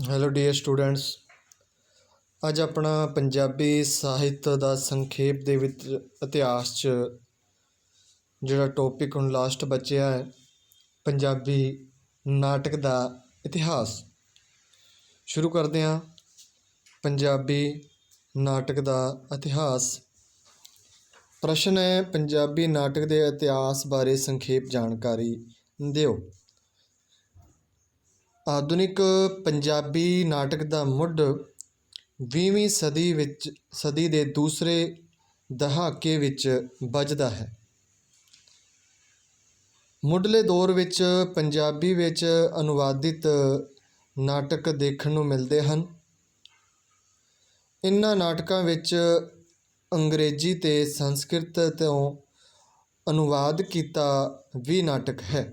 Hello dear students. ਅੱਜ ਆਪਣਾ ਪੰਜਾਬੀ ਸਾਹਿਤ ਦਾ ਸੰਖੇਪ ਦੇ ਵਿੱਚ ਇਤਿਹਾਸ 'ਚ ਜਿਹੜਾ ਟੌਪਿਕ ਹੁਣ ਲਾਸਟ ਬਚਿਆ ਹੈ, ਪੰਜਾਬੀ ਨਾਟਕ ਦਾ ਇਤਿਹਾਸ। ਸ਼ੁਰੂ ਕਰਦੇ ਹਾਂ। ਪੰਜਾਬੀ ਨਾਟਕ ਦਾ ਇਤਿਹਾਸ। ਪ੍ਰਸ਼ਨ ਹੈ, ਪੰਜਾਬੀ ਨਾਟਕ ਦੇ ਇਤਿਹਾਸ ਬਾਰੇ ਸੰਖੇਪ ਜਾਣਕਾਰੀ ਦਿਓ। ਆਧੁਨਿਕ ਪੰਜਾਬੀ ਨਾਟਕ ਦਾ ਮੁੱਢ 20ਵੀਂ ਸਦੀ ਦੇ ਦੂਸਰੇ ਦਹਾਕੇ ਵਿੱਚ ਵੱਜਦਾ ਹੈ। ਮੁੱਢਲੇ ਦੌਰ ਵਿੱਚ ਪੰਜਾਬੀ ਵਿੱਚ ਅਨੁਵਾਦਿਤ ਨਾਟਕ ਦੇਖਣ ਨੂੰ ਮਿਲਦੇ ਹਨ। ਇਹਨਾਂ ਨਾਟਕਾਂ ਵਿੱਚ ਅੰਗਰੇਜ਼ੀ ਅਤੇ ਸੰਸਕ੍ਰਿਤ ਤੋਂ ਅਨੁਵਾਦ ਕੀਤਾ ਵੀ ਨਾਟਕ ਹੈ।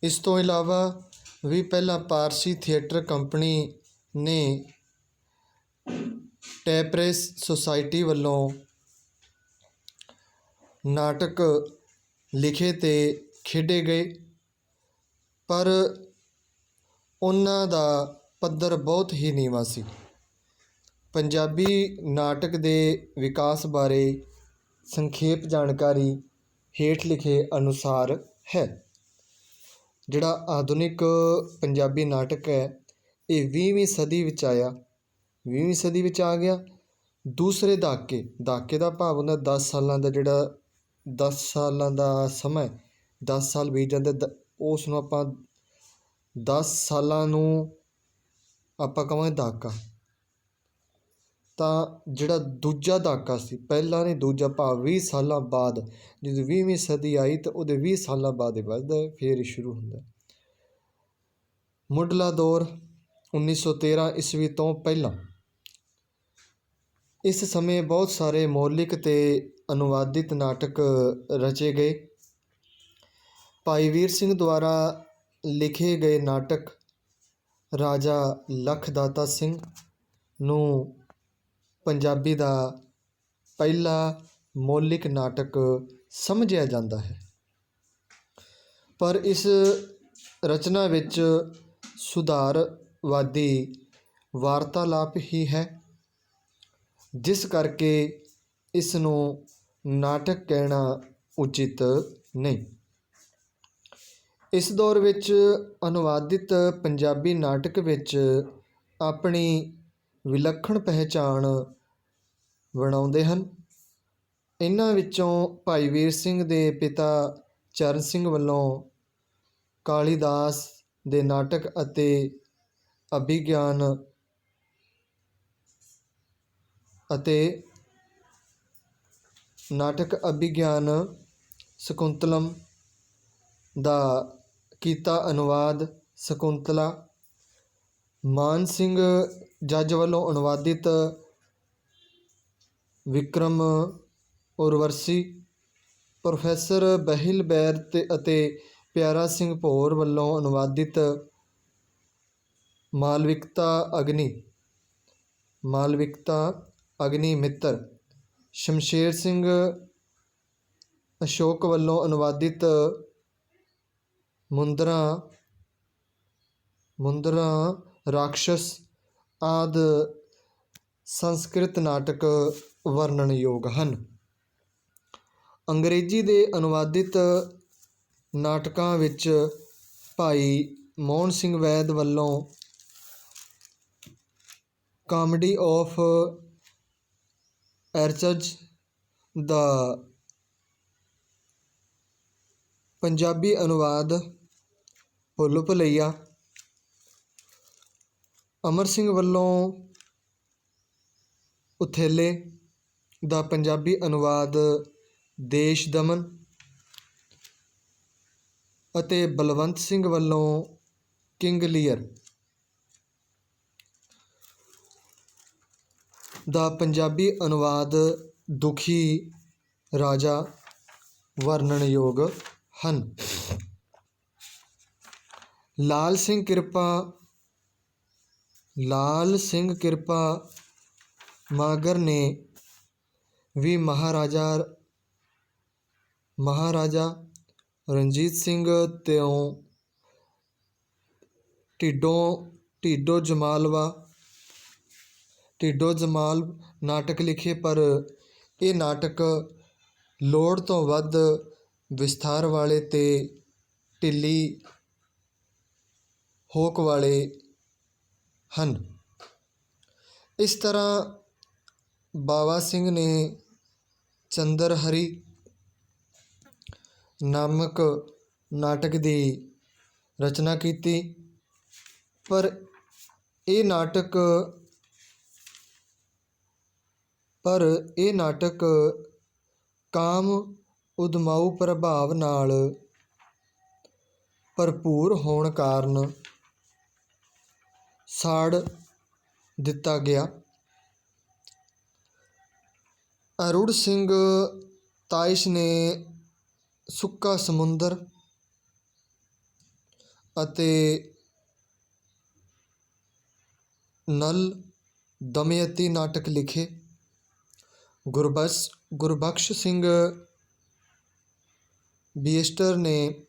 ਇਸ ਤੋਂ ਇਲਾਵਾ ਵੀ ਪਹਿਲਾਂ ਪਾਰਸੀ ਥੀਏਟਰ ਕੰਪਨੀ ਨੇ ਟੈਪਰੇਸ ਸੁਸਾਇਟੀ ਵੱਲੋਂ ਨਾਟਕ ਲਿਖੇ ਅਤੇ ਖੇਡੇ ਗਏ, ਪਰ ਉਹਨਾਂ ਦਾ ਪੱਧਰ ਬਹੁਤ ਹੀ ਨੀਵਾਂ ਸੀ। ਪੰਜਾਬੀ ਨਾਟਕ ਦੇ ਵਿਕਾਸ ਬਾਰੇ ਸੰਖੇਪ ਜਾਣਕਾਰੀ ਹੇਠ ਲਿਖੇ ਅਨੁਸਾਰ ਹੈ। ਜਿਹੜਾ ਆਧੁਨਿਕ ਪੰਜਾਬੀ ਨਾਟਕ ਹੈ, ਇਹ 20ਵੀਂ ਸਦੀ ਵਿੱਚ ਆਇਆ। 20ਵੀਂ ਸਦੀ ਵਿੱਚ ਆ ਗਿਆ। ਦੂਸਰੇ ਦਹਾਕੇ ਦਾ ਭਾਵ ਹੁੰਦਾ 10 ਸਾਲਾਂ ਦਾ, ਜਿਹੜਾ 10 ਸਾਲਾਂ ਦਾ ਸਮਾਂ, 10 ਸਾਲ ਬੀਤ ਜਾਂਦੇ, ਉਸ ਨੂੰ ਆਪਾਂ 10 ਸਾਲਾਂ ਨੂੰ ਆਪਾਂ ਕਹਾਂਗੇ ਦਹਾਕਾ। ਤਾਂ ਜਿਹੜਾ ਦੂਜਾ ਦਹਾਕਾ ਸੀ, ਪਹਿਲਾ ਨਹੀਂ ਦੂਜਾ, ਭਾਵ 20 ਸਾਲਾਂ ਬਾਅਦ ਜਦੋਂ 20ਵੀਂ ਸਦੀ ਆਈ ਤਾਂ ਉਹਦੇ 20 ਸਾਲਾਂ ਬਾਅਦ ਇਹ ਵੱਧਦਾ, ਫਿਰ ਇਹ ਸ਼ੁਰੂ ਹੁੰਦਾ। ਮੁੱਢਲਾ ਦੌਰ 1913 ਈਸਵੀ ਤੋਂ ਪਹਿਲਾਂ। ਇਸ ਸਮੇਂ ਬਹੁਤ ਸਾਰੇ ਮੌਲਿਕ ਅਤੇ ਅਨੁਵਾਦਿਤ ਨਾਟਕ ਰਚੇ ਗਏ। ਭਾਈ ਵੀਰ ਸਿੰਘ ਦੁਆਰਾ ਲਿਖੇ ਗਏ ਨਾਟਕ ਰਾਜਾ ਲਖਦਾਤਾ ਸਿੰਘ ਨੂੰ ਪੰਜਾਬੀ ਦਾ ਪਹਿਲਾ ਮੌਲਿਕ ਨਾਟਕ ਸਮਝਿਆ ਜਾਂਦਾ ਹੈ, ਪਰ ਇਸ ਰਚਨਾ ਵਿੱਚ ਸੁਧਾਰਵਾਦੀ ਵਾਰਤਾਲਾਪ ਹੀ ਹੈ, ਜਿਸ ਕਰਕੇ ਇਸ ਨੂੰ ਨਾਟਕ ਕਹਿਣਾ ਉਚਿਤ ਨਹੀਂ। ਇਸ ਦੌਰ ਵਿੱਚ ਅਨੁਵਾਦਿਤ ਪੰਜਾਬੀ ਨਾਟਕ ਵਿੱਚ ਆਪਣੀ ਵਿਲੱਖਣ ਪਹਿਚਾਣ ਬਣਾਉਂਦੇ ਹਨ। ਇਹਨਾਂ ਵਿੱਚੋਂ ਭਾਈ ਵੀਰ ਸਿੰਘ ਦੇ ਪਿਤਾ ਚਰਨ ਸਿੰਘ ਵੱਲੋਂ ਕਾਲੀਦਾਸ ਦੇ ਨਾਟਕ ਅਤੇ ਅਭਿਗਿਆਨ ਸ਼ਕੁੰਤਲਮ ਦਾ ਕੀਤਾ ਅਨੁਵਾਦ ਸ਼ਕੁੰਤਲਾ, ਮਾਨ ਸਿੰਘ ਜੱਜ ਵੱਲੋਂ ਅਨੁਵਾਦਿਤ ਵਿਕਰਮ ਉਰਵਸ਼ੀ, ਪ੍ਰੋਫੈਸਰ ਬਹਿਲ ਬੈਰ ਅਤੇ ਪਿਆਰਾ ਸਿੰਘ ਭੌਰ ਵੱਲੋਂ ਅਨੁਵਾਦਿਤ ਮਾਲਵਿਕਤਾ ਅਗਨੀ ਮਿੱਤਰ, ਸ਼ਮਸ਼ੇਰ ਸਿੰਘ ਅਸ਼ੋਕ ਵੱਲੋਂ ਅਨੁਵਾਦਿਤ ਮੁੰਦਰਾਂ ਰਾਖਸ਼ ਆਦਿ ਸੰਸਕ੍ਰਿਤ ਨਾਟਕ ਵਰਣਨਯੋਗ ਹਨ। ਅੰਗਰੇਜ਼ੀ ਦੇ ਅਨੁਵਾਦਿਤ ਨਾਟਕਾਂ ਵਿੱਚ ਭਾਈ ਮੋਹਨ ਸਿੰਘ ਵੈਦ ਵੱਲੋਂ ਕਾਮੇਡੀ ਆਫ ਐਰਚਜ਼ ਦਾ ਪੰਜਾਬੀ ਅਨੁਵਾਦ ਭੁੱਲ ਭੁਲੱਈਆ, ਅਮਰ ਸਿੰਘ ਵੱਲੋਂ ਉਥੇਲੇ ਦਾ ਪੰਜਾਬੀ ਅਨੁਵਾਦ ਦੇਸ਼ ਦਮਨ ਅਤੇ ਬਲਵੰਤ ਸਿੰਘ ਵੱਲੋਂ ਕਿੰਗ ਲੀਅਰ ਦਾ ਪੰਜਾਬੀ ਅਨੁਵਾਦ ਦੁਖੀ ਰਾਜਾ ਵਰਣਨਯੋਗ ਹਨ। ਲਾਲ ਸਿੰਘ ਕਿਰਪਾ ਮਾਗਰ ਨੇ ਵੀ ਮਹਾਰਾਜਾ ਰਣਜੀਤ ਸਿੰਘ ਤੋਂ ਢਿੱਡੋਂ ਢੀਡੋ ਜਮਾਲ ਨਾਟਕ ਲਿਖੇ, ਪਰ ਇਹ ਨਾਟਕ ਲੋੜ ਤੋਂ ਵੱਧ ਵਿਸਥਾਰ ਵਾਲੇ ਤੇ ਢਿੱਲੀ ਹੋਕ ਵਾਲੇ ਹਨ। ਇਸ ਤਰ੍ਹਾਂ ਬਾਵਾ ਸਿੰਘ ਨੇ ਚੰਦਰ ਹਰੀ ਨਾਮਕ ਨਾਟਕ ਦੀ ਰਚਨਾ ਕੀਤੀ, ਪਰ ਇਹ ਨਾਟਕ ਕਾਮ ਉਦਮਾਊ ਪ੍ਰਭਾਵ ਨਾਲ ਭਰਪੂਰ ਹੋਣ ਕਾਰਨ ਸਾੜ ਦਿੱਤਾ ਗਿਆ। ਅਰੁਣ ਸਿੰਘ ਤਾਇਸ਼ ਨੇ ਸੁੱਕਾ ਸਮੁੰਦਰ ਅਤੇ ਨਲ ਦਮਯੰਤੀ ਨਾਟਕ ਲਿਖੇ। ਗੁਰਬਖਸ਼ ਸਿੰਘ ਬੇਅਸਟਰ ਨੇ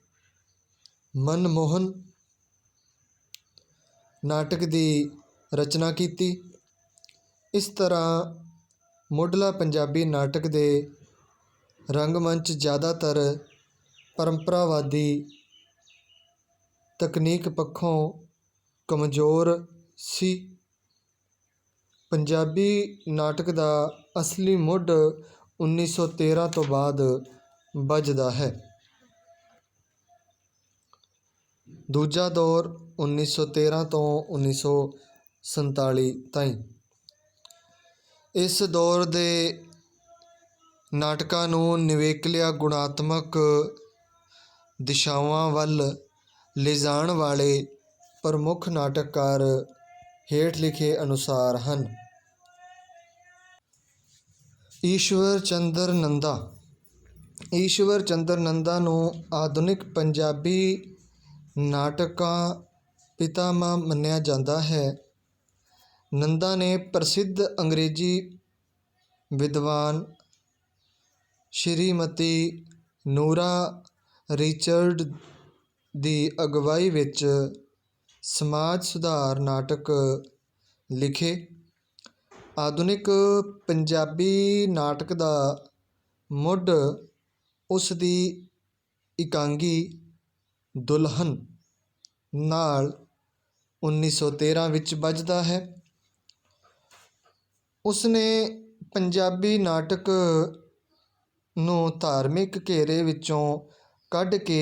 ਮਨਮੋਹਨ ਨਾਟਕ ਦੀ ਰਚਨਾ ਕੀਤੀ। ਇਸ ਤਰ੍ਹਾਂ ਮੁੱਢਲਾ ਪੰਜਾਬੀ ਨਾਟਕ ਦੇ ਰੰਗਮੰਚ ਜ਼ਿਆਦਾਤਰ ਪਰੰਪਰਾਵਾਦੀ ਤਕਨੀਕ ਪੱਖੋਂ ਕਮਜ਼ੋਰ ਸੀ। ਪੰਜਾਬੀ ਨਾਟਕ ਦਾ ਅਸਲੀ ਮੁੱਢ 1913 ਤੋਂ ਬਾਅਦ ਬੱਝਦਾ ਹੈ। ਦੂਜਾ ਦੌਰ 1913 ਤੋਂ 1947 ਤਾਈਂ। ਇਸ ਦੌਰ ਦੇ ਨਾਟਕਾਂ ਨੂੰ ਨਿਵੇਕਲਿਆ ਗੁਣਾਤਮਕ ਦਿਸ਼ਾਵਾਂ ਵੱਲ ਲਿਜਾਣ ਵਾਲੇ ਪ੍ਰਮੁੱਖ ਨਾਟਕਕਾਰ ਹੇਠ ਲਿਖੇ ਅਨੁਸਾਰ ਹਨ। ਈਸ਼ਵਰ ਚੰਦਰ ਨੰਦਾ ਨੂੰ ਆਧੁਨਿਕ ਪੰਜਾਬੀ ਨਾਟਕਾਂ ਪਿਤਾਮਾ ਮੰਨਿਆ ਜਾਂਦਾ ਹੈ। ਨੰਦਾ ਨੇ ਪ੍ਰਸਿੱਧ ਅੰਗਰੇਜ਼ੀ ਵਿਦਵਾਨ ਸ਼੍ਰੀਮਤੀ ਨੂਰਾ ਰਿਚਰਡ ਦੀ ਅਗਵਾਈ ਵਿੱਚ ਸਮਾਜ ਸੁਧਾਰ ਨਾਟਕ ਲਿਖੇ। ਆਧੁਨਿਕ ਪੰਜਾਬੀ ਨਾਟਕ ਦਾ ਮੁੱਢ ਉਸ ਦੀ ਇਕਾਂਗੀ ਦੁਲਹਨ ਨਾਲ 1913 ਵਿੱਚ ਬੱਝਦਾ ਹੈ। ਉਸਨੇ ਪੰਜਾਬੀ ਨਾਟਕ ਨੂੰ ਧਾਰਮਿਕ ਘੇਰੇ ਵਿੱਚੋਂ ਕੱਢ ਕੇ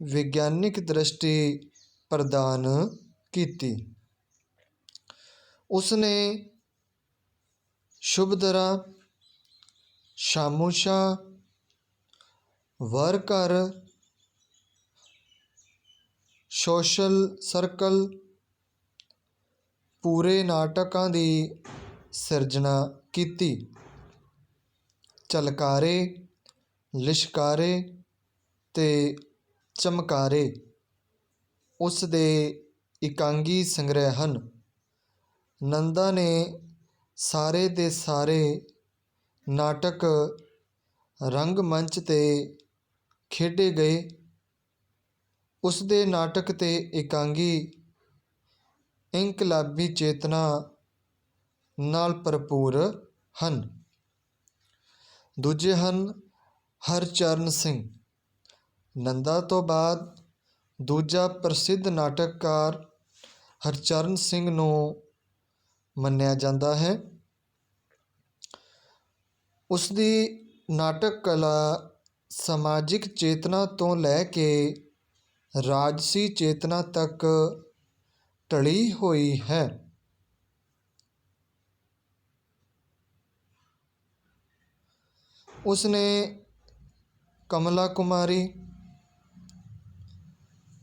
ਵਿਗਿਆਨਿਕ ਦ੍ਰਿਸ਼ਟੀ ਪ੍ਰਦਾਨ ਕੀਤੀ। ਉਸਨੇ ਸ਼ੁਭਦਰਾ, ਸ਼ਾਮੂਸ਼ਾ, ਵਰਘਰ, ਸੋਸ਼ਲ ਸਰਕਲ, ਪੂਰੇ ਨਾਟਕਾਂ ਦੀ ਸਿਰਜਣਾ ਕੀਤੀ। ਝਲਕਾਰੇ, ਲਿਸ਼ਕਾਰੇ ਤੇ ਚਮਕਾਰੇ ਉਸ ਦੇ ਇਕਾਂਗੀ ਸੰਗ੍ਰਹਿ ਹਨ। ਨੰਦਾ ਨੇ ਸਾਰੇ ਦੇ ਸਾਰੇ ਨਾਟਕ ਰੰਗਮੰਚ 'ਤੇ ਖੇਡੇ ਗਏ। ਉਸ ਦੇ ਨਾਟਕ ਤੇ ਇਕਾਂਗੀ ਇਨਕਲਾਬੀ ਚੇਤਨਾ ਨਾਲ ਭਰਪੂਰ ਹਨ। ਦੂਜੇ ਹਨ ਹਰਚਰਨ ਸਿੰਘ। ਨੰਦਾ ਤੋਂ ਬਾਅਦ ਦੂਜਾ ਪ੍ਰਸਿੱਧ ਨਾਟਕਕਾਰ ਹਰਚਰਨ ਸਿੰਘ ਨੂੰ ਮੰਨਿਆ ਜਾਂਦਾ ਹੈ। ਉਸ ਦੀ ਨਾਟਕ ਕਲਾ ਸਮਾਜਿਕ ਚੇਤਨਾ ਤੋਂ ਲੈ ਕੇ ਰਾਜਸੀ ਚੇਤਨਾ ਤੱਕ ਢਲੀ ਹੋਈ ਹੈ। ਉਸਨੇ ਕਮਲਾ ਕੁਮਾਰੀ,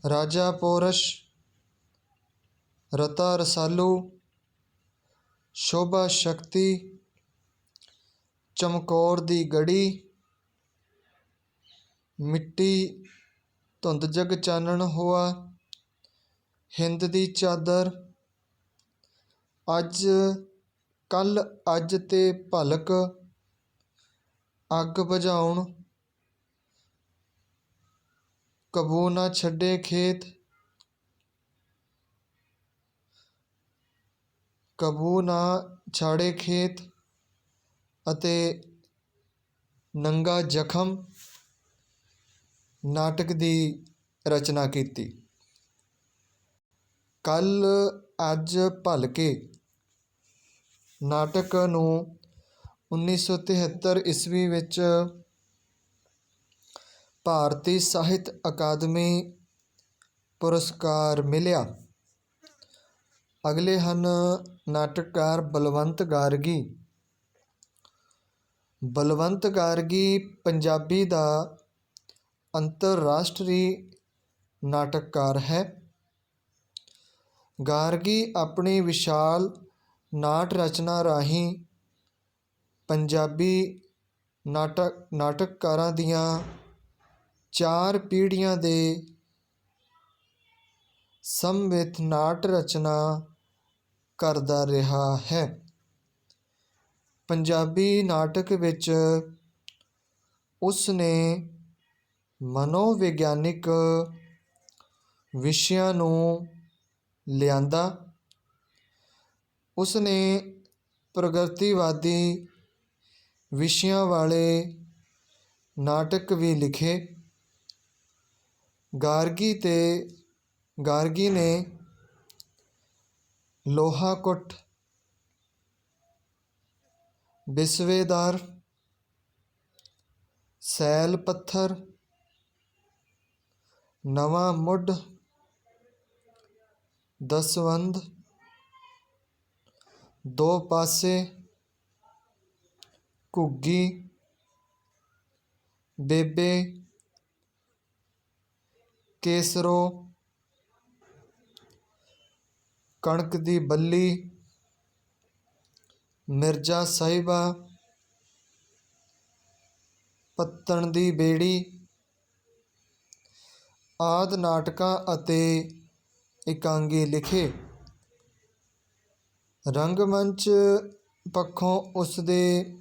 ਰਾਜਾ ਪੋਰਸ਼, ਰਤਾ ਰਸਾਲੂ, ਸ਼ੋਭਾ ਸ਼ਕਤੀ, ਚਮਕੌਰ ਦੀ ਗੜੀ, ਮਿੱਟੀ, ਧੁੰਦ ਜਗ ਚਾਨਣ ਹੋਆ, ਹਿੰਦ ਦੀ ਚਾਦਰ, ਅੱਜ ਕੱਲ, ਅੱਜ ਤੇ ਭਲਕ, ਅੱਗ ਬੁਝਾਉਣ, ਕਬੂ ਨਾ ਛੱਡੇ ਖੇਤ, ਕਬੂ ਨਾ ਛਾੜੇ ਖੇਤ ਅਤੇ ਨੰਗਾ ਜ਼ਖਮ ਨਾਟਕ ਦੀ ਰਚਨਾ ਕੀਤੀ। ਕੱਲ ਅੱਜ ਭਲਕੇ ਨਾਟਕ ਨੂੰ 1973 ਈਸਵੀ ਵਿੱਚ ਭਾਰਤੀ ਸਾਹਿਤ ਅਕਾਦਮੀ ਪੁਰਸਕਾਰ ਮਿਲਿਆ। ਅਗਲੇ ਹਨ ਨਾਟਕਕਾਰ ਬਲਵੰਤ ਗਾਰਗੀ। ਬਲਵੰਤ ਗਾਰਗੀ ਪੰਜਾਬੀ ਦਾ ਅੰਤਰਰਾਸ਼ਟਰੀ ਨਾਟਕਕਾਰ ਹੈ। ਗਾਰਗੀ ਆਪਣੀ ਵਿਸ਼ਾਲ ਨਾਟ ਰਚਨਾ ਰਾਹੀਂ ਪੰਜਾਬੀ ਨਾਟਕਕਾਰਾਂ ਦੀਆਂ 4 ਪੀੜ੍ਹੀਆਂ ਦੇ ਸਮਵੇਤ ਨਾਟ ਰਚਨਾ ਕਰਦਾ ਰਿਹਾ ਹੈ। ਪੰਜਾਬੀ ਨਾਟਕ ਵਿੱਚ ਉਸ ਨੇ ਮਨੋਵਿਗਿਆਨਿਕ ਵਿਸ਼ਿਆਂ ਨੂੰ ਲਿਆਂਦਾ। ਉਸ ਨੇ ਪ੍ਰਗਤੀਵਾਦੀ ਵਿਸ਼ਿਆਂ ਵਾਲੇ ਨਾਟਕ ਵੀ ਲਿਖੇ। ਗਾਰਗੀ ਨੇ ਲੋਹਾ ਕੁੱਟ, ਬਿਸਵੇਦਾਰ, ਸੈਲ ਪੱਥਰ, ਨਵਾਂ ਮੁੱਢ, ਦਸਵੰਧ, ਦੋ ਪਾਸੇ, ਘੁੱਗੀ, ਬੇਬੇ, ਕੇਸਰੋ, ਕਣਕ ਦੀ ਬੱਲੀ, ਮਿਰਜ਼ਾ ਸਾਹਿਬਾ, ਪੱਤਣ ਦੀ ਬੇੜੀ ਆਦਿ ਨਾਟਕਾਂ ਅਤੇ ਇਕਾਂਗੀ ਲਿਖੇ। ਰੰਗਮੰਚ ਪੱਖੋਂ ਉਸ ਦੇ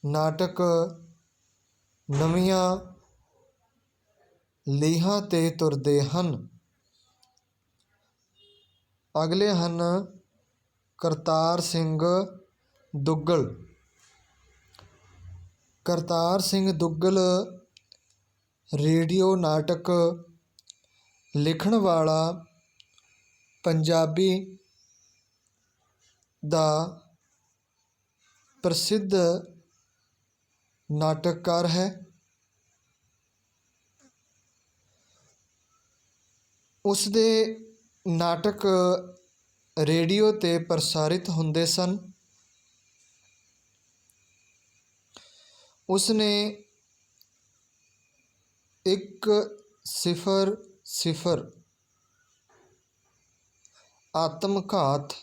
ਨਾਟਕ ਨਵੀਆਂ ਲੀਹਾਂ 'ਤੇ ਤੁਰਦੇ ਹਨ। ਅਗਲੇ ਹਨ ਕਰਤਾਰ ਸਿੰਘ ਦੁੱਗਲ। ਕਰਤਾਰ ਸਿੰਘ ਦੁੱਗਲ ਰੇਡੀਓ ਨਾਟਕ ਲਿਖਣ ਵਾਲਾ ਪੰਜਾਬੀ ਦਾ ਪ੍ਰਸਿੱਧ ਨਾਟਕਕਾਰ ਹੈ। ਉਸ ਦੇ ਨਾਟਕ ਰੇਡੀਓ 'ਤੇ ਪ੍ਰਸਾਰਿਤ ਹੁੰਦੇ ਸਨ। ਉਸ ਨੇ 100 ਆਤਮਘਾਤ,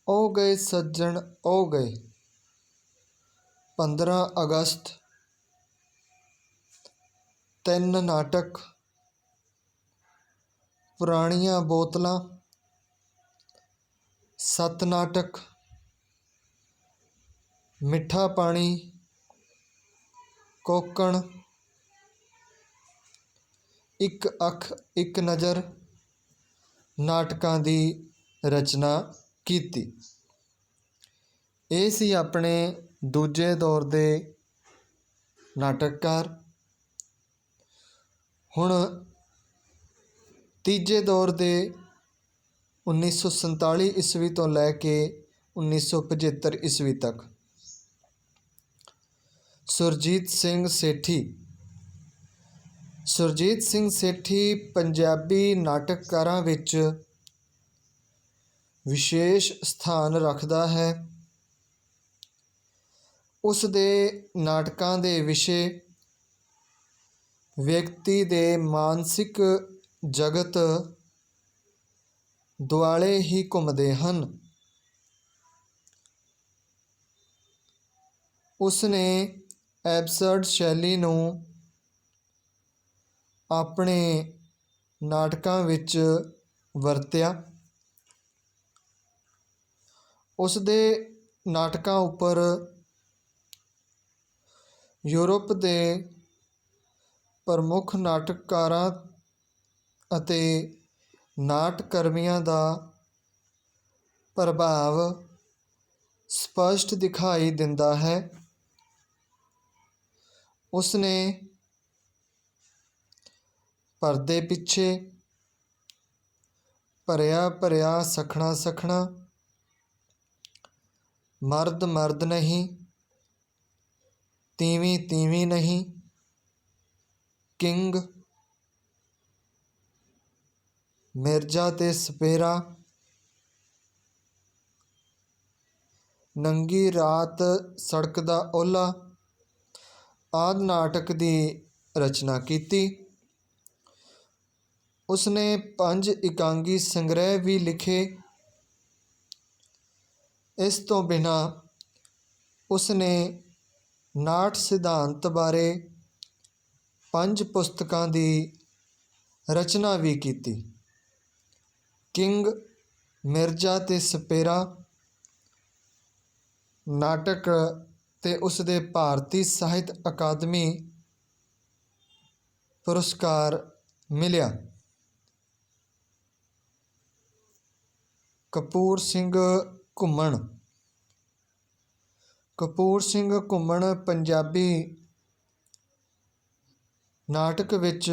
ਓ ਗਏ ਸੱਜਣ ਓ ਗਏ, 15 ਅਗਸਤ, 3 ਨਾਟਕ, ਪੁਰਾਣੀਆਂ ਬੋਤਲਾਂ, 7 ਨਾਟਕ, ਮਿੱਠਾ ਪਾਣੀ, ਕੋਕਣ, ਇੱਕ ਅੱਖ ਇੱਕ ਨਜ਼ਰ ਨਾਟਕਾਂ ਦੀ ਰਚਨਾ ਕੀਤੀ। ਇਹ ਸੀ ਆਪਣੇ ਦੂਜੇ ਦੌਰ ਦੇ ਨਾਟਕਕਾਰ। ਹੁਣ ਤੀਜੇ ਦੌਰ ਦੇ 1947 ਈਸਵੀ ਤੋਂ ਲੈ ਕੇ 1975 ਈਸਵੀ ਤੱਕ। ਸੁਰਜੀਤ ਸਿੰਘ ਸੇਠੀ। ਸੁਰਜੀਤ ਸਿੰਘ ਸੇਠੀ ਪੰਜਾਬੀ ਨਾਟਕਕਾਰਾਂ ਵਿੱਚ ਵਿਸ਼ੇਸ਼ ਸਥਾਨ ਰੱਖਦਾ ਹੈ। ਉਸ ਦੇ ਨਾਟਕਾਂ ਦੇ ਵਿਸ਼ੇ ਵਿਅਕਤੀ ਦੇ ਮਾਨਸਿਕ ਜਗਤ ਦੁਆਲੇ ਹੀ ਘੁੰਮਦੇ ਹਨ। ਉਸ ਨੇ ਐਬਸਰਡ ਸ਼ੈਲੀ ਨੂੰ ਆਪਣੇ ਨਾਟਕਾਂ ਵਿੱਚ ਵਰਤਿਆ। ਉਸ ਦੇ ਨਾਟਕਾਂ ਉੱਪਰ ਯੂਰਪ ਦੇ ਪ੍ਰਮੁੱਖ ਨਾਟਕਕਾਰਾਂ ਅਤੇ ਨਾਟਕਰਮੀਆਂ ਦਾ ਪ੍ਰਭਾਵ ਸਪਸ਼ਟ ਦਿਖਾਈ ਦਿੰਦਾ ਹੈ। ਉਸਨੇ ਪਰਦੇ ਪਿੱਛੇ ਭਰਿਆ ਭਰਿਆ ਸਖਣਾ ਸਖਣਾ, ਮਰਦ ਮਰਦ ਨਹੀਂ, ਤੀਵੀਂ ਤੀਵੀਂ ਨਹੀਂ, ਕਿੰਗ, ਮਿਰਜ਼ਾ ਤੇ ਸਪੇਰਾ, ਨੰਗੀ ਰਾਤ, ਸੜਕ ਦਾ ਓਲਾ ਆਦਿ ਨਾਟਕ ਦੀ ਰਚਨਾ ਕੀਤੀ। ਉਸਨੇ 5 ਇਕਾਂਗੀ ਸੰਗ੍ਰਹਿ ਵੀ ਲਿਖੇ। ਇਸ ਤੋਂ ਬਿਨਾਂ ਉਸਨੇ ਨਾਟ ਸਿਧਾਂਤ ਬਾਰੇ 5 ਪੁਸਤਕਾਂ ਦੀ ਰਚਨਾ ਵੀ ਕੀਤੀ। ਕਿੰਗ, ਮਿਰਜ਼ਾ ਤੇ ਸਪੇਰਾ ਨਾਟਕ ਤੇ ਉਸਦੇ ਭਾਰਤੀ ਸਾਹਿਤ ਅਕਾਦਮੀ ਪੁਰਸਕਾਰ ਮਿਲਿਆ। ਕਪੂਰ ਸਿੰਘ ਘੁੰਮਣ। ਕਪੂਰ ਸਿੰਘ ਘੁੰਮਣ ਪੰਜਾਬੀ ਨਾਟਕ ਵਿੱਚ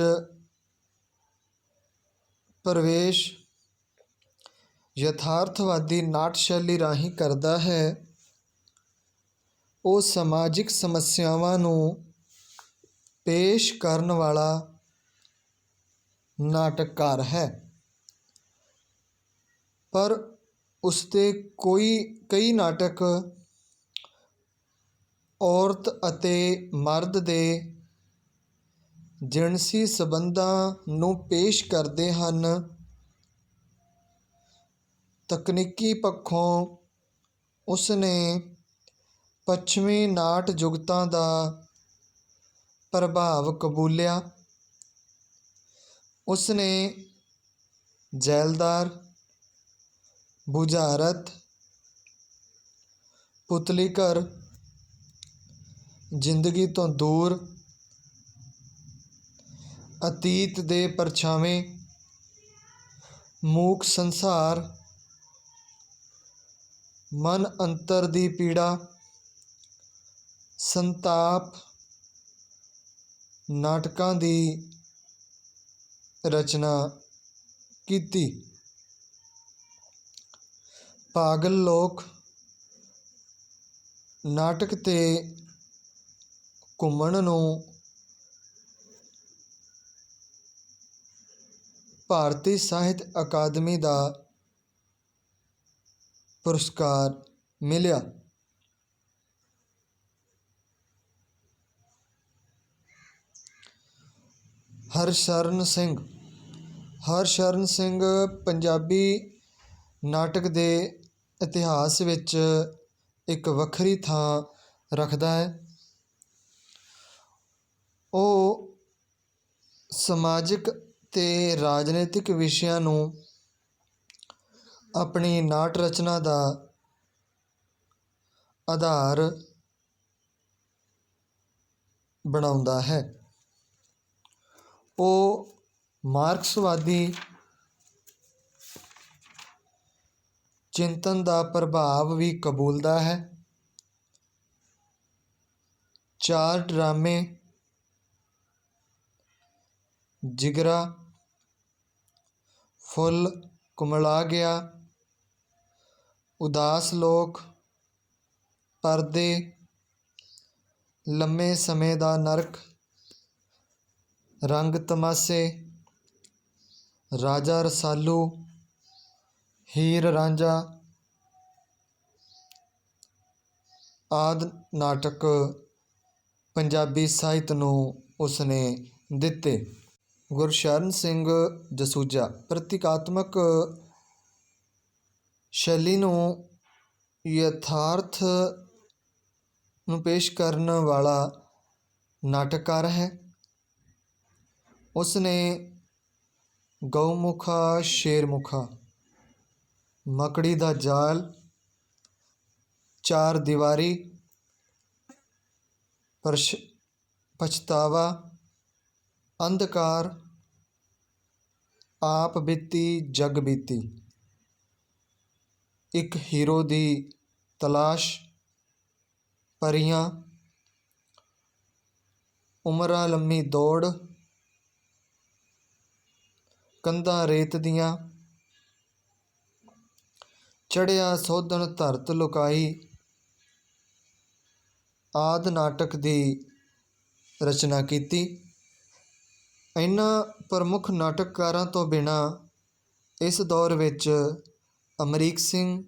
ਪ੍ਰਵੇਸ਼ ਯਥਾਰਥਵਾਦੀ ਨਾਟ ਸ਼ੈਲੀ ਰਾਹੀਂ ਕਰਦਾ ਹੈ। ਉਹ ਸਮਾਜਿਕ ਸਮੱਸਿਆਵਾਂ ਨੂੰ ਪੇਸ਼ ਕਰਨ ਵਾਲਾ ਨਾਟਕਕਾਰ ਹੈ, ਪਰ ਉਸਦੇ ਕਈ ਨਾਟਕ ਔਰਤ ਅਤੇ ਮਰਦ ਦੇ ਜਿਣਸੀ ਸੰਬੰਧਾਂ ਨੂੰ ਪੇਸ਼ ਕਰਦੇ ਹਨ। ਤਕਨੀਕੀ ਪੱਖੋਂ ਉਸਨੇ ਪੱਛਮੀ ਨਾਟ ਜੁਗਤਾਂ ਦਾ ਪ੍ਰਭਾਵ ਕਬੂਲਿਆ। ਉਸਨੇ ਜੈਲਦਾਰ, ਬੁਝਾਰਤ, ਪੁਤਲੀ ਘਰ, ਜ਼ਿੰਦਗੀ ਤੋਂ ਦੂਰ, ਅਤੀਤ ਦੇ ਪਰਛਾਵੇਂ, ਮੂਕ ਸੰਸਾਰ, ਮਨ ਅੰਤਰ ਦੀ ਪੀੜਾ, ਸੰਤਾਪ ਨਾਟਕਾਂ ਦੀ ਰਚਨਾ ਕੀਤੀ। ਪਾਗਲ ਲੋਕ ਨਾਟਕ ਤੇ ਘੁੰਮਣ ਨੂੰ ਭਾਰਤੀ ਸਾਹਿਤ ਅਕਾਦਮੀ ਦਾ ਪੁਰਸਕਾਰ ਮਿਲਿਆ। ਹਰਸ਼ਰਨ ਸਿੰਘ। ਹਰਸ਼ਰਨ ਸਿੰਘ ਪੰਜਾਬੀ ਨਾਟਕ ਦੇ ਇਤਿਹਾਸ ਵਿੱਚ ਇੱਕ ਵੱਖਰੀ ਥਾਂ ਰੱਖਦਾ ਹੈ। ਉਹ ਸਮਾਜਿਕ ਤੇ ਰਾਜਨੀਤਿਕ ਵਿਸ਼ਿਆਂ ਨੂੰ ਆਪਣੀ ਨਾਟ ਰਚਨਾ ਦਾ ਆਧਾਰ ਬਣਾਉਂਦਾ ਹੈ। ਉਹ ਮਾਰਕਸਵਾਦੀ ਚਿੰਤਨ ਦਾ ਪ੍ਰਭਾਵ ਵੀ ਕਬੂਲਦਾ ਹੈ। 4 ਡਰਾਮੇ, ਜਿਗਰਾ, ਫੁੱਲ ਕੁਮਲਾ ਗਿਆ, ਉਦਾਸ ਲੋਕ, ਪਰਦੇ, ਲੰਮੇ ਸਮੇਂ ਦਾ ਨਰਕ, ਰੰਗ ਤਮਾਸ਼ੇ, ਰਾਜਾ ਰਸਾਲੂ, ਹੀਰ ਰਾਂਝਾ ਆਦਿ ਨਾਟਕ ਪੰਜਾਬੀ ਸਾਹਿਤ ਨੂੰ ਉਸਨੇ ਦਿੱਤੇ। ਗੁਰਸ਼ਰਨ ਸਿੰਘ ਜਸੂਜਾ ਪ੍ਰਤੀਕਾਤਮਕ ਸ਼ੈਲੀ ਨੂੰ ਯਥਾਰਥ ਨੂੰ ਪੇਸ਼ ਕਰਨ ਵਾਲਾ ਨਾਟਕਕਾਰ ਹੈ। ਉਸਨੇ ਗਊਮੁਖਾ, ਸ਼ੇਰਮੁਖਾ, ਮਕੜੀ ਦਾ ਜਾਲ, 4 ਦੀਵਾਰੀ, ਪਛਤਾਵਾ, ਅੰਧਕਾਰ, ਆਪ ਬੀਤੀ ਜਗ ਬੀਤੀ, ਇੱਕ ਹੀਰੋ ਦੀ ਤਲਾਸ਼, ਪਰੀਆਂ, ਉਮਰਾਂ ਲੰਮੀ ਦੌੜ, ਕੰਧਾਂ ਰੇਤ ਦੀਆਂ, ਚੜ੍ਹਿਆ ਸੋਧਣ ਧਰਤ ਲੁਕਾਈ ਆਦਿ ਨਾਟਕ ਦੀ ਰਚਨਾ ਕੀਤੀ। ਇਹਨਾਂ ਪ੍ਰਮੁੱਖ ਨਾਟਕਕਾਰਾਂ ਤੋਂ ਬਿਨਾਂ ਇਸ ਦੌਰ ਵਿੱਚ ਅਮਰੀਕ ਸਿੰਘ,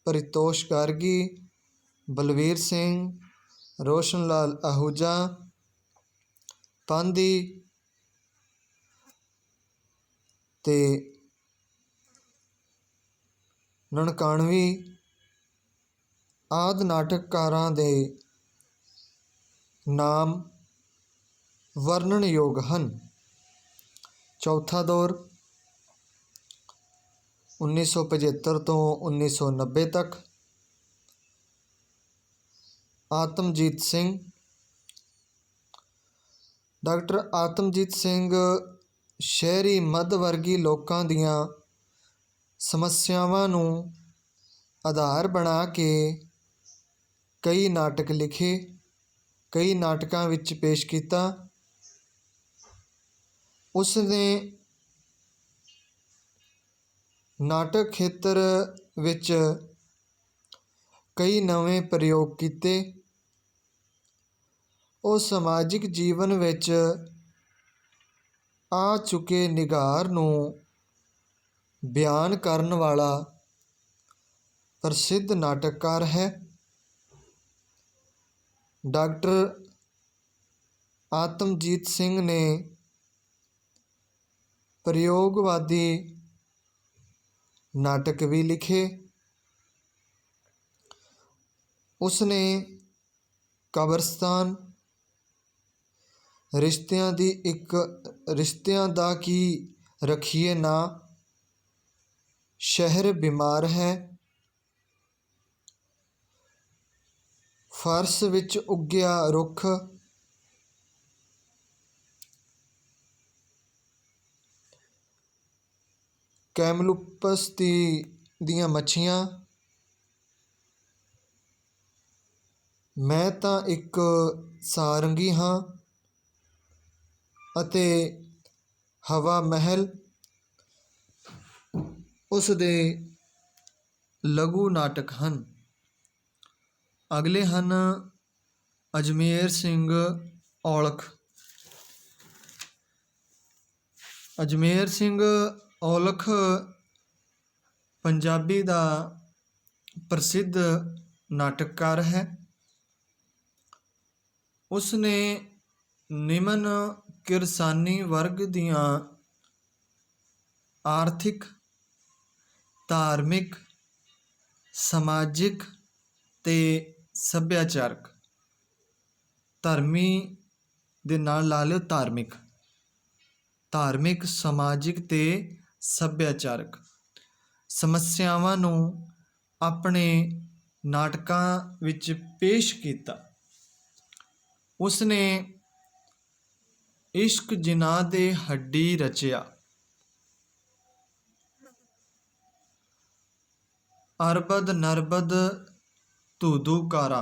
ਪਰਿਤੋਸ਼ ਗਾਰਗੀ, ਬਲਵੀਰ ਸਿੰਘ, ਰੋਸ਼ਨ ਲਾਲ ਆਹੂਜਾ, ਪਾਂਧੀ ਤੇ ਨਨਕਾਣਵੀ ਆਦਿ ਨਾਟਕਕਾਰਾਂ ਦੇ ਨਾਮ ਵਰਣਨਯੋਗ ਹਨ। ਚੌਥਾ ਦੌਰ 1975 ਤੋਂ 1990 ਤੱਕ। ਆਤਮਜੀਤ ਸਿੰਘ। ਡਾਕਟਰ ਆਤਮਜੀਤ ਸਿੰਘ ਸ਼ਹਿਰੀ ਮੱਧ ਵਰਗੀ ਲੋਕਾਂ ਦੀਆਂ ਸਮੱਸਿਆਵਾਂ ਨੂੰ ਆਧਾਰ ਬਣਾ ਕੇ ਕਈ ਨਾਟਕ ਲਿਖੇ, ਕਈ ਨਾਟਕਾਂ ਵਿੱਚ ਪੇਸ਼ ਕੀਤਾ। ਉਸ ਨੇ ਨਾਟਕ ਖੇਤਰ ਵਿੱਚ ਕਈ ਨਵੇਂ ਪ੍ਰਯੋਗ ਕੀਤੇ। ਉਹ ਸਮਾਜਿਕ ਜੀਵਨ ਵਿੱਚ ਆ ਚੁੱਕੇ ਨਿਘਾਰ ਨੂੰ ਬਿਆਨ ਕਰਨ ਵਾਲਾ ਪ੍ਰਸਿੱਧ ਨਾਟਕਕਾਰ ਹੈ। ਡਾਕਟਰ ਆਤਮਜੀਤ ਸਿੰਘ ਨੇ ਪ੍ਰਯੋਗਵਾਦੀ ਨਾਟਕ ਵੀ ਲਿਖੇ। ਉਸਨੇ ਕਬਰਸਤਾਨ, ਰਿਸ਼ਤਿਆਂ ਦਾ ਕੀ ਰੱਖੀਏ ਨਾਂ, ਸ਼ਹਿਰ ਬਿਮਾਰ ਹੈ, ਫਰਸ਼ ਵਿੱਚ ਉੱਗਿਆ ਰੁੱਖ, ਕੈਮਲੂਪਸ ਦੀਆਂ ਮੱਛੀਆਂ, ਮੈਂ ਤਾਂ ਇੱਕ ਸਾਰੰਗੀ ਹਾਂ ਅਤੇ ਹਵਾ ਮਹਿਲ ਉਸ ਦੇ ਲਘੂ ਨਾਟਕ ਹਨ। ਅਗਲੇ ਹਨ ਅਜਮੇਰ ਸਿੰਘ ਔਲਖ। ਅਜਮੇਰ ਸਿੰਘ ਔਲਖ ਪੰਜਾਬੀ ਦਾ ਪ੍ਰਸਿੱਧ ਨਾਟਕਕਾਰ ਹੈ। ਉਸ ਨੇ ਨਿਮਨ ਕਿਰਸਾਨੀ ਵਰਗ ਦੀਆਂ ਆਰਥਿਕ, ਧਾਰਮਿਕ, ਸਮਾਜਿਕ ਤੇ ਸੱਭਿਆਚਾਰਕ, ਧਰਮੀ ਦੇ ਨਾਲ ਲਾ ਲਿਓ ਧਾਰਮਿਕ, ਸਮਾਜਿਕ ਤੇ ਸੱਭਿਆਚਾਰਕ ਸਮੱਸਿਆਵਾਂ ਨੂੰ ਆਪਣੇ ਨਾਟਕਾਂ ਵਿੱਚ ਪੇਸ਼ ਕੀਤਾ। ਉਸ ਨੇ ਇਸ਼ਕ ਜਿਨ੍ਹਾਂ ਦੇ ਹੱਡੀ ਰਚਿਆ, ਅਰਬਦ ਨਰਬਦ ਧੂਧੂਕਾਰਾ,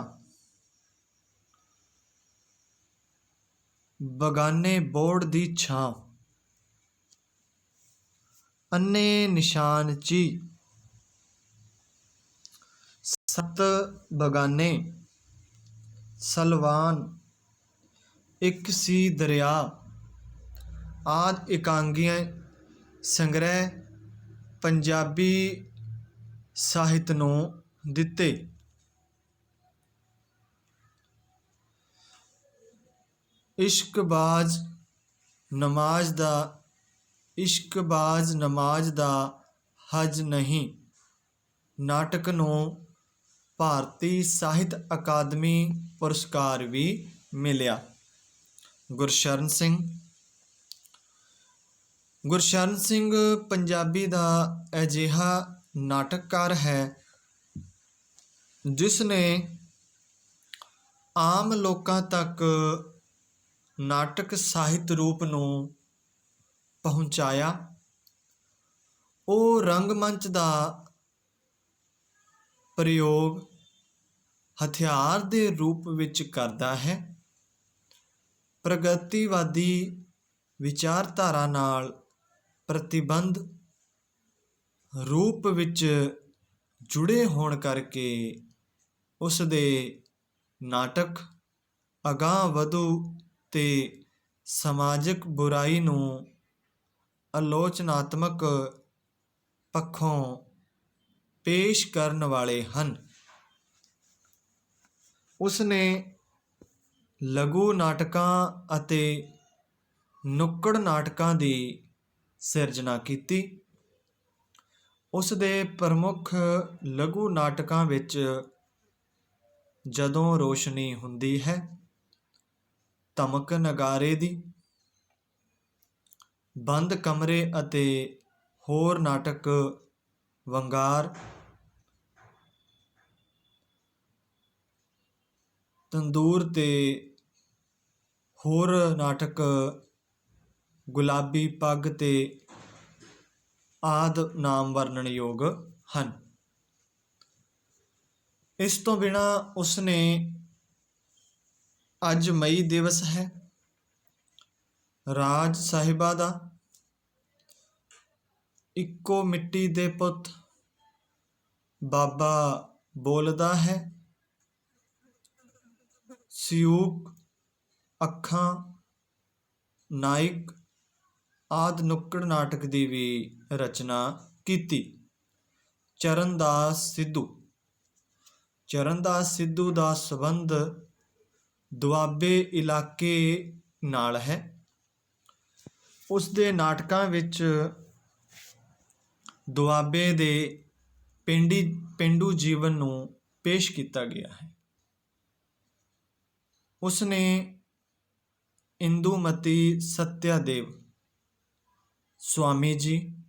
ਬਗਾਨੇ ਬੋੜ ਦੀ ਛਾਂ, ਅੰਨੇ ਨਿਸ਼ਾਨ ਚੀ, ਸੱਤ ਬਗਾਨੇ, ਸਲਵਾਨ, ਇੱਕ ਸੀ ਦਰਿਆ ਆਦਿ ਇਕਾਂਗੀਆਂ ਸੰਗ੍ਰਹਿ ਪੰਜਾਬੀ ਸਾਹਿਤ ਨੂੰ ਦਿੱਤੇ। ਇਸ਼ਕਬਾਜ਼ ਨਮਾਜ਼ ਦਾ ਹਜ ਨਹੀਂ ਨਾਟਕ ਨੂੰ ਭਾਰਤੀ ਸਾਹਿਤ ਅਕਾਦਮੀ ਪੁਰਸਕਾਰ ਵੀ ਮਿਲਿਆ। ਗੁਰਸ਼ਰਨ ਸਿੰਘ ਪੰਜਾਬੀ ਦਾ ਅਜਿਹਾ ਨਾਟਕਕਾਰ ਹੈ ਜਿਸ ਨੇ ਆਮ ਲੋਕਾਂ ਤੱਕ ਨਾਟਕ ਸਾਹਿਤ ਰੂਪ ਨੂੰ ਪਹੁੰਚਾਇਆ। ਉਹ ਰੰਗਮੰਚ ਦਾ ਪ੍ਰਯੋਗ ਹਥਿਆਰ ਦੇ ਰੂਪ ਵਿੱਚ ਕਰਦਾ ਹੈ। ਪ੍ਰਗਤੀਵਾਦੀ ਵਿਚਾਰਧਾਰਾ ਨਾਲ ਪ੍ਰਤੀਬੱਧ ਰੂਪ ਵਿੱਚ ਜੁੜੇ ਹੋਣ ਕਰਕੇ ਉਸ ਦੇ ਨਾਟਕ ਅਗਾਂਹ ਵਧੂ ਤੇ ਸਮਾਜਿਕ ਬੁਰਾਈ ਨੂੰ ਆਲੋਚਨਾਤਮਕ ਪੱਖੋਂ ਪੇਸ਼ ਕਰਨ ਵਾਲੇ ਹਨ। ਉਸ ਨੇ ਲਘੂ ਨਾਟਕਾਂ ਅਤੇ ਨੁੱਕੜ ਨਾਟਕਾਂ ਦੀ ਸਿਰਜਣਾ ਕੀਤੀ। ਉਸ ਦੇ ਪ੍ਰਮੁੱਖ ਲਘੂ ਨਾਟਕਾਂ ਵਿੱਚ ਜਦੋਂ ਰੋਸ਼ਨੀ ਹੁੰਦੀ ਹੈ, ਧਮਕ ਨਗਾਰੇ ਦੀ, ਬੰਦ ਕਮਰੇ ਅਤੇ ਹੋਰ ਨਾਟਕ ਵੰਗਾਰ, ਤੰਦੂਰ ਤੇ ਹੋਰ ਨਾਟਕ ਗੁਲਾਬੀ ਪੱਗ ਤੇ ਆਦਿ ਨਾਮ ਵਰਣਨਯੋਗ ਹਨ। ਇਸ ਤੋਂ ਬਿਨਾਂ ਉਸ ਨੇ ਅੱਜ ਮਈ ਦਿਵਸ ਹੈ, ਰਾਜ ਸਾਹਿਬਾਂ ਦਾ, ਇੱਕੋ ਮਿੱਟੀ ਦੇ ਪੁੱਤ, ਬਾਬਾ ਬੋਲਦਾ ਹੈ, ਸਿਊਕ, ਅੱਖਾਂ, ਨਾਇਕ ਆਦਿ ਨੁੱਕੜ ਨਾਟਕ ਦੀ ਵੀ ਰਚਨਾ ਕੀਤੀ। ਚਰਨਦਾਸ ਸਿੱਧੂ ਦਾ ਸੰਬੰਧ ਦੁਆਬੇ ਇਲਾਕੇ ਨਾਲ ਹੈ। ਉਸ ਦੇ ਨਾਟਕਾਂ ਵਿੱਚ ਦੁਆਬੇ ਦੇ ਪੇਂਡੂ ਜੀਵਨ ਨੂੰ ਪੇਸ਼ ਕੀਤਾ ਗਿਆ ਹੈ। ਉਸ ਨੇ ਇੰਦੂਮਤੀ ਸਤਿਆਦੇਵ, ਸਵਾਮੀ ਜੀ,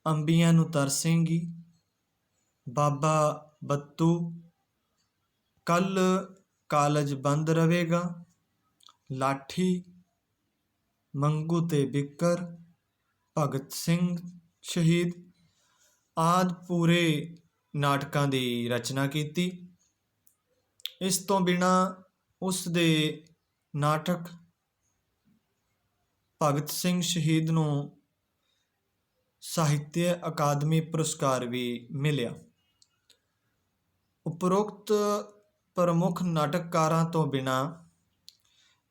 ਅੰਬੀਆਂ ਨੂੰ ਤਰਸੇਂਗੀ, ਬਾਬਾ ਬੱਤੂ, ਕੱਲ ਕਾਲਜ ਬੰਦ ਰਵੇਗਾ, ਲਾਠੀ, ਮੰਗੂ ਤੇ ਬਿੱਕਰ, ਭਗਤ ਸਿੰਘ ਸ਼ਹੀਦ ਆਦਿ ਪੂਰੇ ਨਾਟਕਾਂ ਦੀ ਰਚਨਾ ਕੀਤੀ। ਇਸ ਤੋਂ ਬਿਨਾਂ ਉਸ ਦੇ ਨਾਟਕ ਭਗਤ ਸਿੰਘ ਸ਼ਹੀਦ ਨੂੰ ਸਾਹਿਤ ਅਕਾਦਮੀ ਪੁਰਸਕਾਰ ਵੀ ਮਿਲਿਆ। ਉਪਰੋਕਤ ਪ੍ਰਮੁੱਖ ਨਾਟਕਕਾਰਾਂ ਤੋਂ ਬਿਨਾਂ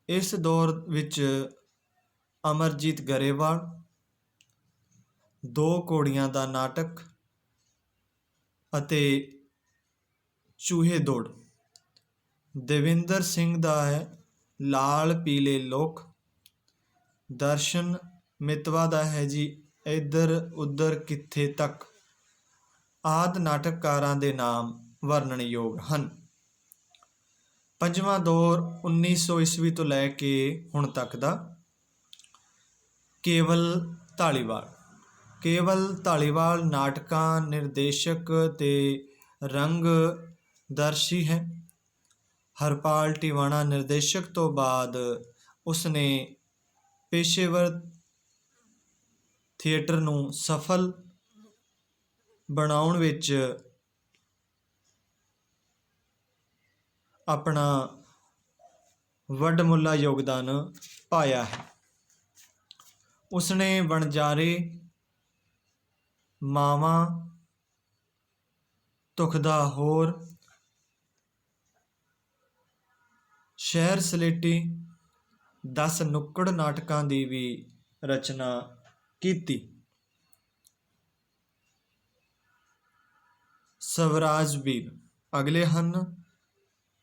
ਇਸ ਦੌਰ ਵਿੱਚ ਅਮਰਜੀਤ ਗਰੇਵਾਲ, ਦੋ ਘੋੜੀਆਂ ਦਾ ਨਾਟਕ ਅਤੇ ਚੂਹੇ ਦੌੜ, ਦੇਵਿੰਦਰ ਸਿੰਘ ਦਾ ਹੈ ਲਾਲ ਪੀਲੇ ਲੋਕ, ਦਰਸ਼ਨ ਮਿਤਵਾ ਦਾ ਹੈ ਜੀ ਇੱਧਰ ਉੱਧਰ ਕਿੱਥੇ ਤੱਕ ਆਦਿ ਨਾਟਕਕਾਰਾਂ ਦੇ ਨਾਮ ਵਰਣਨਯੋਗ ਹਨ। ਪੰਜਵਾਂ ਦੌਰ 1900 ਈਸਵੀ ਤੋਂ ਲੈ ਕੇ ਹੁਣ ਤੱਕ ਦਾ। ਕੇਵਲ ਧਾਲੀਵਾਲ ਨਾਟਕਾਂ ਨਿਰਦੇਸ਼ਕ ਤੇ ਰੰਗਦਰਸ਼ੀ ਹੈ। ਹਰਪਾਲ ਟਿਵਾਣਾ ਨਿਰਦੇਸ਼ਕ ਤੋਂ ਬਾਅਦ ਉਸ ਨੇ ਪੇਸ਼ੇਵਰ ਥੀਏਟਰ ਨੂੰ ਸਫਲ ਬਣਾਉਣ ਵਿੱਚ ਆਪਣਾ ਵੱਡਮੁੱਲਾ ਯੋਗਦਾਨ ਪਾਇਆ ਹੈ। ਉਸਨੇ ਵਣਜਾਰੇ, ਮਾਵਾਂ, ਧੁਖਦਾ ਹੋਰ, ਸ਼ਹਿਰ ਸਲੇਟੀ 10 ਨੁੱਕੜ ਨਾਟਕਾਂ ਦੀ ਵੀ ਰਚਨਾ ਕੀਤੀ। ਸਵਰਾਜ ਵੀਰ ਅਗਲੇ ਹਨ।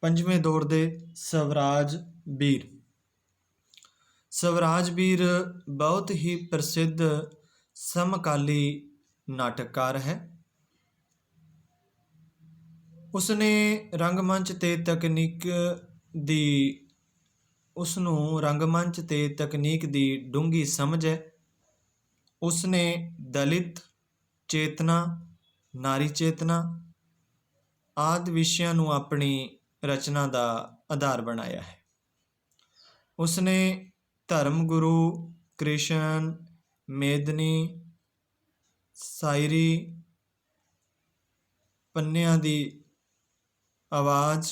ਪੰਜਵੇਂ ਦੌਰ ਦੇ ਸਵਰਾਜ ਵੀਰ ਬਹੁਤ ਹੀ ਪ੍ਰਸਿੱਧ ਸਮਕਾਲੀ ਨਾਟਕਕਾਰ ਹੈ। ਉਸਨੂੰ ਰੰਗਮੰਚ ਤੇ ਤਕਨੀਕ ਦੀ ਡੂੰਘੀ ਸਮਝ ਹੈ। ਉਸਨੇ ਦਲਿਤ ਚੇਤਨਾ, ਨਾਰੀ ਚੇਤਨਾ ਆਦਿ ਵਿਸ਼ਿਆਂ ਨੂੰ ਆਪਣੀ ਰਚਨਾ ਦਾ ਆਧਾਰ ਬਣਾਇਆ ਹੈ। ਉਸਨੇ ਧਰਮ ਗੁਰੂ, ਕ੍ਰਿਸ਼ਨ, ਮੇਦਨੀ, ਸ਼ਾਇਰੀ, ਪੰਨਿਆਂ ਦੀ ਆਵਾਜ਼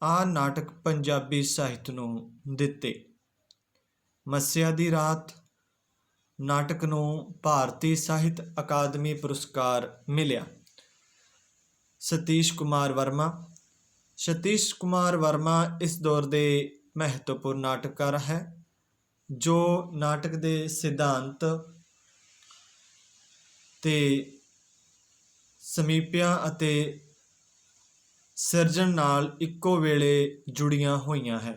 ਆਹ ਨਾਟਕ ਪੰਜਾਬੀ ਸਾਹਿਤ ਨੂੰ ਦਿੱਤੇ। ਮੱਸਿਆ ਦੀ ਰਾਤ ਨਾਟਕ ਨੂੰ ਭਾਰਤੀ ਸਾਹਿਤ ਅਕਾਦਮੀ ਪੁਰਸਕਾਰ ਮਿਲਿਆ। ਸਤੀਸ਼ ਕੁਮਾਰ ਵਰਮਾ। ਸਤੀਸ਼ ਕੁਮਾਰ ਵਰਮਾ ਇਸ ਦੌਰ ਦੇ ਮਹੱਤਵਪੂਰਨ ਨਾਟਕਕਾਰ ਹੈ, ਜੋ ਨਾਟਕ ਦੇ ਸਿਧਾਂਤ ਤੇ ਸਮੀਪਿਆਂ ਅਤੇ ਸਿਰਜਣ ਨਾਲ ਇੱਕੋ ਵੇਲੇ ਜੁੜੀਆਂ ਹੋਈਆਂ ਹੈ।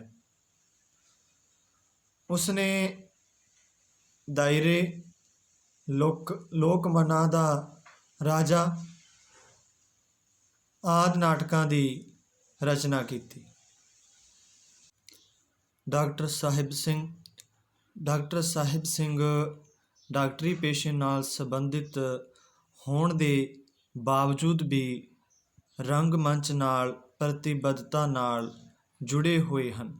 ਉਸਨੇ ਦਾਇਰੇ, ਲੋਕ ਮਨਾਂ ਦਾ ਰਾਜਾ ਆਦਿ ਨਾਟਕਾਂ ਦੀ ਰਚਨਾ ਕੀਤੀ। ਡਾਕਟਰ ਸਾਹਿਬ ਸਿੰਘ। ਡਾਕਟਰ ਸਾਹਿਬ ਸਿੰਘ ਡਾਕਟਰੀ ਪੇਸ਼ੇ ਨਾਲ ਸੰਬੰਧਿਤ ਹੋਣ ਦੇ ਬਾਵਜੂਦ ਵੀ ਰੰਗਮੰਚ ਨਾਲ ਪ੍ਰਤੀਬੱਧਤਾ ਨਾਲ ਜੁੜੇ ਹੋਏ ਹਨ।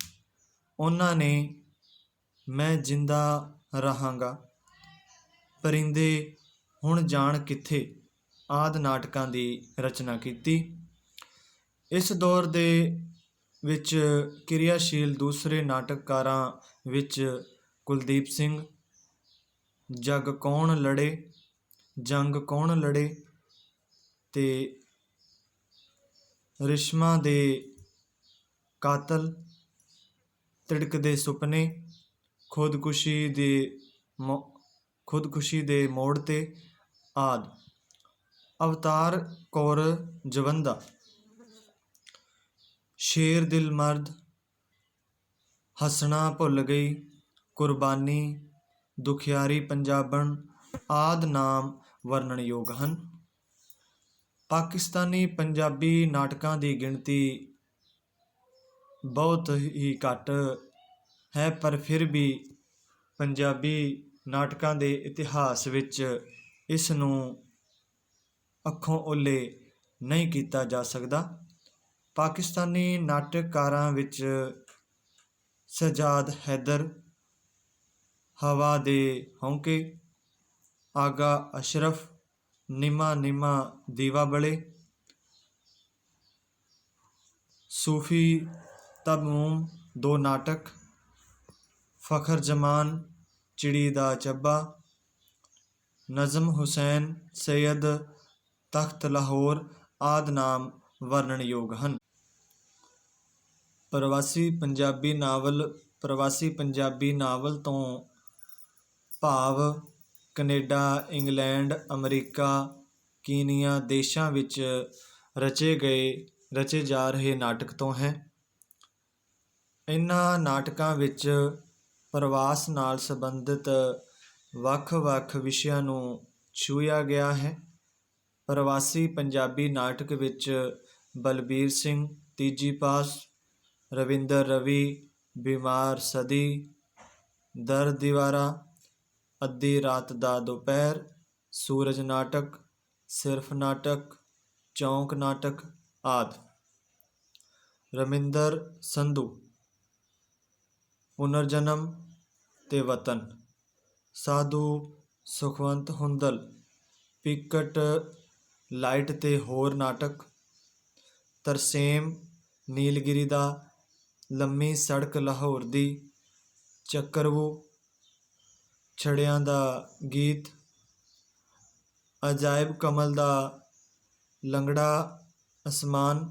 ਉਹਨਾਂ ਨੇ ਮੈਂ ਜਿੰਦਾ ਰਹਾਂਗਾ, ਪਰਿੰਦੇ ਹੁਣ ਜਾਣ ਕਿੱਥੇ ਆਦਿ ਨਾਟਕਾਂ ਦੀ ਰਚਨਾ ਕੀਤੀ। ਇਸ ਦੌਰ ਦੇ ਵਿੱਚ ਕਿਰਿਆਸ਼ੀਲ ਦੂਸਰੇ ਨਾਟਕਕਾਰਾਂ ਵਿੱਚ ਕੁਲਦੀਪ ਸਿੰਘ, ਜੰਗ ਕੌਣ ਲੜੇ ਤੇ ਰਿਸ਼ਮਾ ਦੇ ਕਾਤਲ, ਤਿੜਕਦੇ ਸੁਪਨੇ, ਖੁਦਕੁਸ਼ੀ ਦੇ ਮੋੜ ਤੇ ਆਦਿ। ਅਵਤਾਰ ਕੌਰ ਜਵੰਦਾ, ਸ਼ੇਰ ਦਿਲ ਮਰਦ, ਹੱਸਣਾ ਭੁੱਲ ਗਈ, ਕੁਰਬਾਨੀ, ਦੁਖਿਆਰੀ ਪੰਜਾਬਣ ਆਦਿ ਨਾਮ ਵਰਣਨਯੋਗ ਹਨ। ਪਾਕਿਸਤਾਨੀ ਪੰਜਾਬੀ ਨਾਟਕਾਂ ਦੀ ਗਿਣਤੀ ਬਹੁਤ ਹੀ ਘੱਟ ਹੈ, ਪਰ ਫਿਰ ਵੀ ਪੰਜਾਬੀ ਨਾਟਕਾਂ ਦੇ ਇਤਿਹਾਸ ਵਿੱਚ ਇਸ ਨੂੰ ਅੱਖੋਂ ਓਹਲੇ ਨਹੀਂ ਕੀਤਾ ਜਾ ਸਕਦਾ। ਪਾਕਿਸਤਾਨੀ ਨਾਟਕਕਾਰਾਂ ਵਿੱਚ ਸਜਾਦ ਹੈਦਰ, ਹਵਾ ਦੇ ਹੌਂਕੇ, ਆਗਾ ਅਸ਼ਰਫ, ਨਿਮਾ ਦੀਵਾ ਬਲੇ, ਸੂਫੀ ਤਬਮੂਮ ਦੋ ਨਾਟਕ, ਫਖਰ ਜਮਾਨ, ਚਿੜੀ ਦਾ ਚੱਬਾ, ਨਜ਼ਮ ਹੁਸੈਨ ਸੈਯਦ, ਤਖਤ ਲਾਹੌਰ ਆਦਿ ਨਾਮ ਵਰਣਨਯੋਗ ਹਨ। ਪ੍ਰਵਾਸੀ ਪੰਜਾਬੀ ਨਾਵਲ ਤੋਂ ਭਾਵ ਕੈਨੇਡਾ, ਇੰਗਲੈਂਡ, ਅਮਰੀਕਾ, ਕੀਨੀਆ ਦੇਸ਼ਾਂ ਵਿੱਚ ਰਚੇ ਜਾ ਰਹੇ ਨਾਟਕ ਤੋਂ ਹੈ। ਇਹਨਾਂ ਨਾਟਕਾਂ ਵਿੱਚ ਪ੍ਰਵਾਸ ਨਾਲ ਸੰਬੰਧਿਤ ਵੱਖ-ਵੱਖ ਵਿਸ਼ਿਆਂ ਨੂੰ ਛੂਹਿਆ ਗਿਆ ਹੈ। ਪ੍ਰਵਾਸੀ ਪੰਜਾਬੀ ਨਾਟਕ ਵਿੱਚ ਬਲਬੀਰ ਸਿੰਘ, ਤੀਜੀ ਪਾਸ, ਰਵਿੰਦਰ ਰਵੀ, ਬਿਮਾਰ ਸਦੀ, ਦਰ ਦੀਵਾਰਾ, ਅੱਧੀ ਰਾਤ ਦਾ ਦੁਪਹਿਰ, ਸੂਰਜ ਨਾਟਕ, ਸਿਰਫ ਨਾਟਕ, ਚੌਂਕ ਨਾਟਕ ਆਦਿ। ਰਮਿੰਦਰ ਸੰਧੂ, ਪੁਨਰਜਨਮ ਤੇ ਵਤਨ, ਸਾਧੂ ਸੁਖਵੰਤ ਹੁੰਦਲ, ਪਿਕਟ ਲਾਈਟ ਤੇ ਹੋਰ ਨਾਟਕ, ਤਰਸੇਮ ਨੀਲਗਿਰੀ ਦਾ, ਲੰਮੀ ਸੜਕ ਲਾਹੌਰ ਦੀ, ਚੱਕਰਵੂ, ਛੜਿਆਂ ਦਾ ਗੀਤ, ਅਜਾਇਬ ਕਮਲ ਦਾ ਲੰਗੜਾ ਅਸਮਾਨ,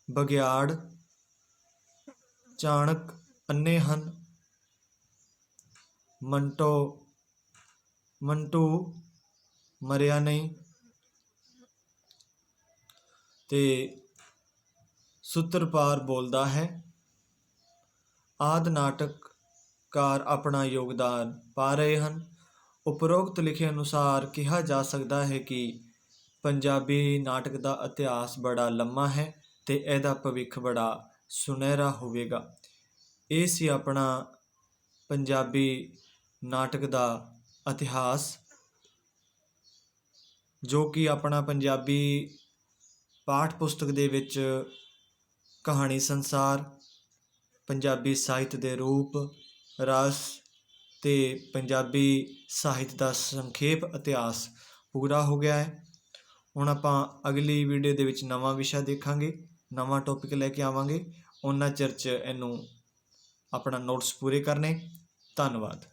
ਬਘਿਆੜ, ਚਾਣਕ ਅੰਨ੍ਹੇ ਹਨ, ਮੰਟੂ ਮਰਿਆ ਨਹੀਂ ਤੇ ਸੂਤਰਪਾਰ ਬੋਲਦਾ ਹੈ ਆਦਿ ਨਾਟਕਕਾਰ ਆਪਣਾ ਯੋਗਦਾਨ ਪਾ ਰਹੇ ਹਨ। ਉਪਰੋਕਤ ਲਿਖੇ ਅਨੁਸਾਰ ਕਿਹਾ ਜਾ ਸਕਦਾ ਹੈ ਕਿ ਪੰਜਾਬੀ ਨਾਟਕ ਦਾ ਇਤਿਹਾਸ ਬੜਾ ਲੰਮਾ ਹੈ ਤੇ ਇਹਦਾ ਭਵਿੱਖ ਬੜਾ ਸੁਨਹਿਰਾ ਹੋਵੇਗਾ। ਇਹ ਸੀ ਆਪਣਾ ਪੰਜਾਬੀ ਨਾਟਕ ਦਾ ਇਤਿਹਾਸ, ਜੋ ਕਿ ਆਪਣਾ ਪੰਜਾਬੀ ਪਾਠ ਪੁਸਤਕ ਦੇ ਵਿੱਚ ਕਹਾਣੀ ਸੰਸਾਰ, ਪੰਜਾਬੀ ਸਾਹਿਤ ਦੇ ਰੂਪ, ਰਸ ਤੇ ਪੰਜਾਬੀ ਸਾਹਿਤ ਦਾ ਸੰਖੇਪ ਇਤਿਹਾਸ ਪੂਰਾ ਹੋ ਗਿਆ ਹੈ। ਹੁਣ ਆਪਾਂ ਅਗਲੀ ਵੀਡੀਓ ਦੇ ਵਿੱਚ ਨਵਾਂ ਵਿਸ਼ਾ ਦੇਖਾਂਗੇ, ਨਵਾਂ ਟੌਪਿਕ ਲੈ ਕੇ ਆਵਾਂਗੇ। ਉਹਨਾਂ ਚਿਰ 'ਚ ਇਹਨੂੰ ਆਪਣਾ ਨੋਟਸ ਪੂਰੇ ਕਰਨੇ। ਧੰਨਵਾਦ।